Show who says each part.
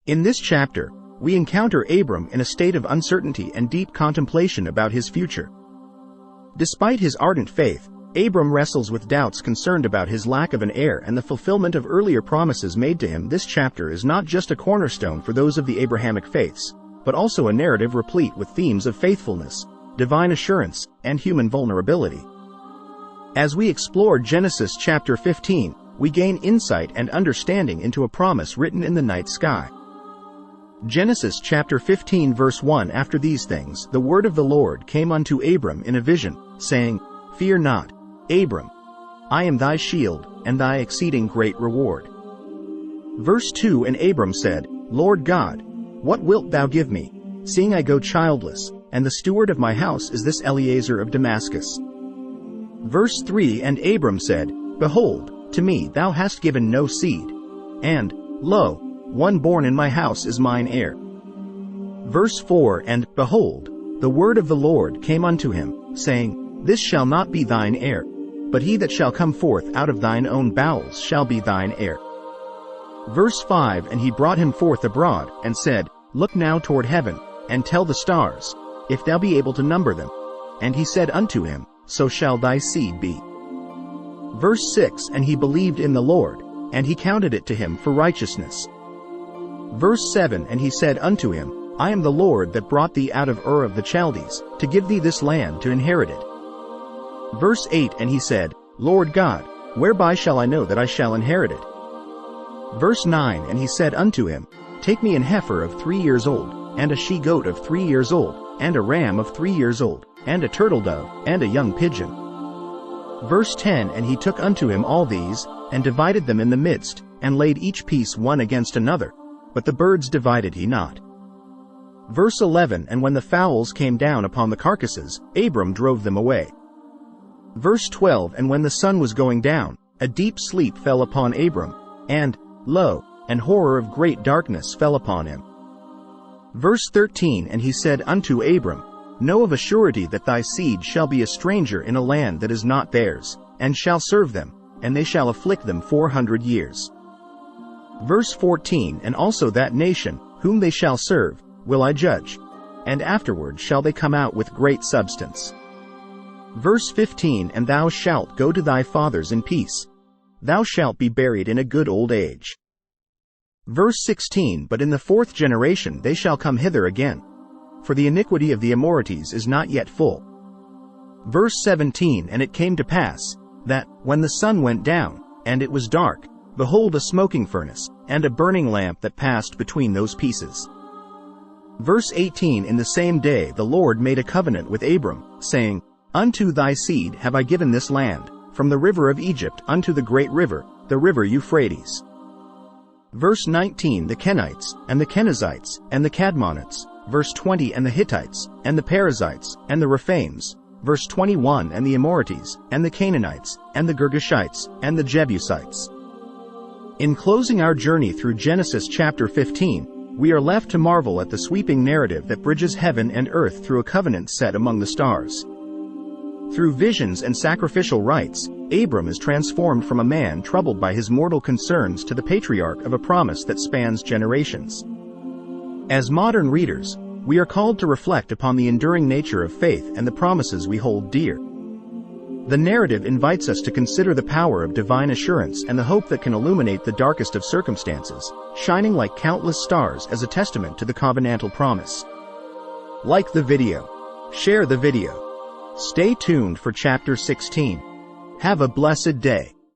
Speaker 1: In this chapter, we encounter Abram in a state of uncertainty and deep contemplation about his future. Despite his ardent faith, Abram wrestles with doubts concerned about his lack of an heir and the fulfillment of earlier promises made to him. This chapter is not just a cornerstone for those of the Abrahamic faiths, but also a narrative replete with themes of faithfulness, divine assurance, and human vulnerability. As we explore Genesis chapter 15, we gain insight and understanding into a promise written in the night sky. Genesis chapter 15 verse 1 After these things, the word of the Lord came unto Abram in a vision, saying, Fear not, Abram. I am thy shield, and thy exceeding great reward. Verse 2 And Abram said, Lord God, what wilt thou give me, seeing I go childless, and the steward of my house is this Eliezer of Damascus? Verse 3 And Abram said, Behold, to me thou hast given no seed, and, lo, one born in my house is mine heir. Verse 4 And, behold, the word of the Lord came unto him, saying, This shall not be thine heir, but he that shall come forth out of thine own bowels shall be thine heir. Verse 5 And he brought him forth abroad, and said, Look now toward heaven, and tell the stars, if thou be able to number them. And he said unto him, So shall thy seed be. Verse 6 And he believed in the Lord, and he counted it to him for righteousness. Verse 7 And he said unto him, I am the Lord that brought thee out of Ur of the Chaldees, to give thee this land to inherit it. Verse 8 And he said, Lord God, whereby shall I know that I shall inherit it? Verse 9 And he said unto him, Take me an heifer of 3 years old, and a she-goat of 3 years old, and a ram of 3 years old, and a turtle-dove, and a young pigeon. Verse 10 And he took unto him all these, and divided them in the midst, and laid each piece one against another, but the birds divided he not. Verse 11 And when the fowls came down upon the carcasses, Abram drove them away. Verse 12 And when the sun was going down, a deep sleep fell upon Abram, and, lo, an horror of great darkness fell upon him. Verse 13 And he said unto Abram, Know of a surety that thy seed shall be a stranger in a land that is not theirs, and shall serve them, and they shall afflict them 400 years. Verse 14 And also that nation, whom they shall serve, will I judge, and afterward shall they come out with great substance. Verse 15 And thou shalt go to thy fathers in peace. Thou shalt be buried in a good old age. Verse 16 But in the 4th generation they shall come hither again, for the iniquity of the Amorites is not yet full. Verse 17 And it came to pass, that, when the sun went down, and it was dark, behold a smoking furnace, and a burning lamp that passed between those pieces. Verse 18 In the same day the Lord made a covenant with Abram, saying, Unto thy seed have I given this land, from the river of Egypt unto the great river, the river Euphrates. Verse 19 The Kenites, and the Kenizzites, and the Cadmonites. Verse 20 And the Hittites, and the Perizzites, and the Rephaims. Verse 21 And the Amorites, and the Canaanites, and the Girgashites, and the Jebusites. In closing our journey through Genesis chapter 15, we are left to marvel at the sweeping narrative that bridges heaven and earth through a covenant set among the stars. Through visions and sacrificial rites, Abram is transformed from a man troubled by his mortal concerns to the patriarch of a promise that spans generations. As modern readers, we are called to reflect upon the enduring nature of faith and the promises we hold dear. The narrative invites us to consider the power of divine assurance and the hope that can illuminate the darkest of circumstances, shining like countless stars as a testament to the covenantal promise. Like the video. Share the video. Stay tuned for chapter 16. Have a blessed day.